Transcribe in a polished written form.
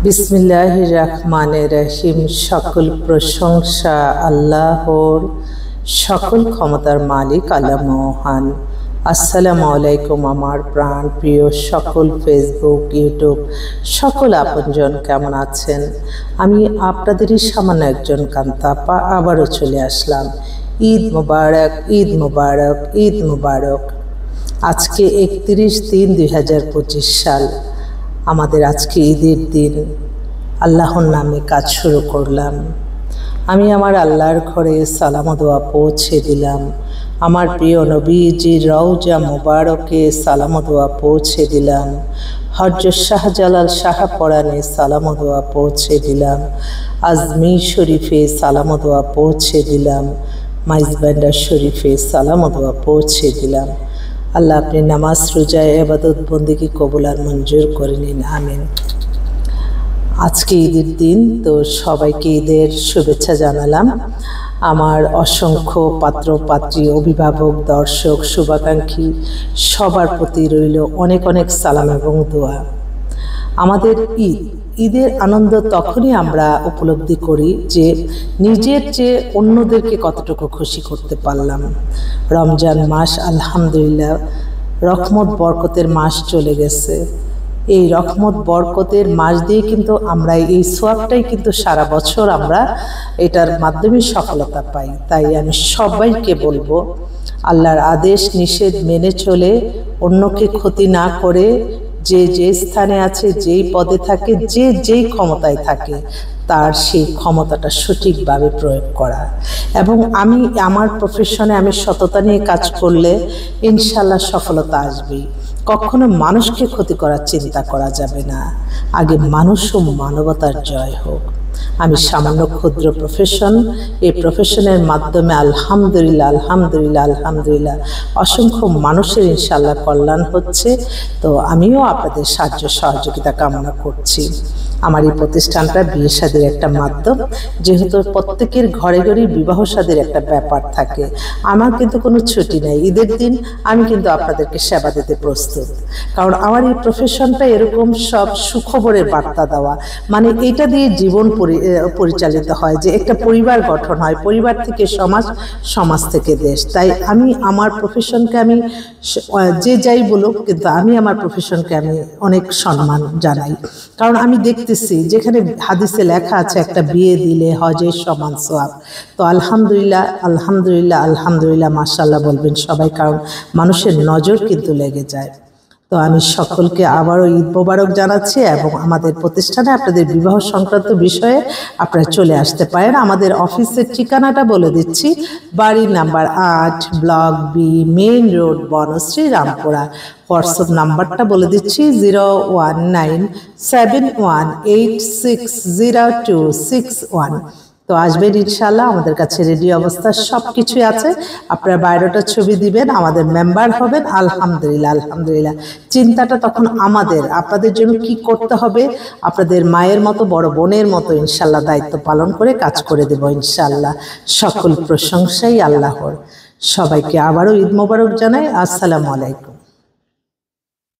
বিসমিল্লাহির রহমানির রহিম। সকল প্রশংসা আল্লাহর, সকল ক্ষমতার মালিক আল্লাহ মহান। আসসালামু আলাইকুম আমার প্রাণ প্রিয় সকল ফেসবুক, ইউটিউব সকল আপনজন, কেমন আছেন? আমি আপনাদেরই সামান্য একজন কান্তাপা আবারও চলে আসলাম। ঈদ মুবারক, ঈদ মুবারক, ঈদ মুবারক। আজকে 31/3/2025 সাল। আমাদের আজকে ঈদের দিন। আল্লাহর নামে কাজ শুরু করলাম। আমি আমার আল্লাহর ঘরে সালাম দোয়া পৌঁছে দিলাম। আমার প্রিয় নবীজির রওজা মুবারকে সালাম দোয়া পৌঁছে দিলাম। হযরত শাহজালাল শাহপরানে সালাম দোয়া পৌঁছে দিলাম। আজমির শরীফে সালাম দোয়া পৌঁছে দিলাম। মাইজবান্ডার শরীফে সালাম দোয়া পৌঁছে দিলাম। আল্লাহ আপনি নামাজ, রোজা, ইবাদত বন্দেগী কবুল আর মঞ্জুর করে নিন, আমিন। আজকে ঈদের দিন, তো সবাইকে ঈদের শুভেচ্ছা জানালাম। আমার অসংখ্য পাত্র পাত্রী, অভিভাবক, দর্শক, শুভাকাঙ্ক্ষী সবার প্রতি রইল অনেক অনেক সালাম এবং দোয়া। আমাদের ঈদের আনন্দ তখনই আমরা উপলব্ধি করি যে নিজের চেয়ে অন্যদেরকে কতটুকু খুশি করতে পারলাম। রমজান মাস আলহামদুলিল্লাহ রহমত বরকতের মাস চলে গেছে। এই রহমত বরকতের মাস দিয়ে কিন্তু আমরা এই সোয়াবটাই কিন্তু সারা বছর আমরা এটার মাধ্যমে সফলতা পাই। তাই আমি সবাইকে বলবো, আল্লাহর আদেশ নিষেধ মেনে চলে, অন্যকে ক্ষতি না করে, যে যে স্থানে আছে, যেই পদে থাকে, যে যেই ক্ষমতায় থাকে, তার সেই ক্ষমতাটা সঠিকভাবে প্রয়োগ করা। এবং আমি আমার প্রফেশনে আমি সততা নিয়ে কাজ করলে ইনশাল্লাহ সফলতা আসবেই। কখনো মানুষকে ক্ষতি করার চিন্তা করা যাবে না। আগে মানুষ ও মানবতার জয় হোক। আমি সামান্য ক্ষুদ্র প্রফেশন, এই প্রফেশনের মাধ্যমে আলহামদুলিল্লাহ আলহামদুলিল্লাহ আলহামদুলিল্লাহ অসংখ্য মানুষের ইনশাআল্লাহ কল্যাণ হচ্ছে। তো আমিও আপনাদের সাহায্য সহযোগিতা কামনা করছি। আমার এই প্রতিষ্ঠানটা বিয়ে শাদীর একটা মাধ্যম, যেহেতু প্রত্যেকের ঘরে ঘরে বিবাহ শাদীর একটা ব্যাপার থাকে। আমার কিন্তু কোনো ছুটি নেই। ঈদের দিন আমি কিন্তু আপনাদেরকে সেবা দিতে প্রস্তুত, কারণ আমার এই প্রফেশনটা এরকম সব সুখবরের বার্তা দেওয়া, মানে এটা দিয়ে জীবন পরিচালিত হয়, যে একটা পরিবার গঠন হয়, পরিবার থেকে সমাজ, সমাজ থেকে দেশ। তাই আমি আমার প্রফেশনকে, আমি যে যাই বলুক, কিন্তু আমি আমার প্রফেশনকে আমি অনেক সম্মান জানাই। কারণ আমি দেখতেছি যেখানে হাদিসে লেখা আছে একটা বিয়ে দিলে হজের সমান সওয়াব। তো আলহামদুলিল্লাহ আলহামদুলিল্লাহ আলহামদুলিল্লাহ মাশাআল্লাহ বলবেন সবাই, কারণ মানুষের নজর কিন্তু লেগে যায়। তো আমি সকলকে আবারও ঈদ মোবারক জানাচ্ছি, এবং আমাদের প্রতিষ্ঠানে আপনাদের বিবাহ সংক্রান্ত বিষয়ে আপনারা চলে আসতে পারেন। আমাদের অফিসের ঠিকানাটা বলে দিচ্ছি। বাড়ি number 8, block B, main road, Banasree, Rampura. WhatsApp নাম্বারটা বলে দিচ্ছি 01971860261। তো আসবেন ইনশাআল্লাহ। আমাদের কাছে রেডি অবস্থা সব কিছুই আছে। আপনার বায়োডাটার ছবি দিবেন, আমাদের মেম্বার হবেন। আলহামদুলিল্লাহ আলহামদুলিল্লাহ চিন্তাটা তখন আমাদের, আপনাদের জন্য কি করতে হবে, আপনাদের মায়ের মতো, বড় বোনের মতো ইনশাআল্লাহ দায়িত্ব পালন করে কাজ করে দেব ইনশাআল্লাহ। সকল প্রশংসাই আল্লাহর। সবাইকে আবারও ঈদ মোবারক জানাই। আসসালামু আলাইকুম।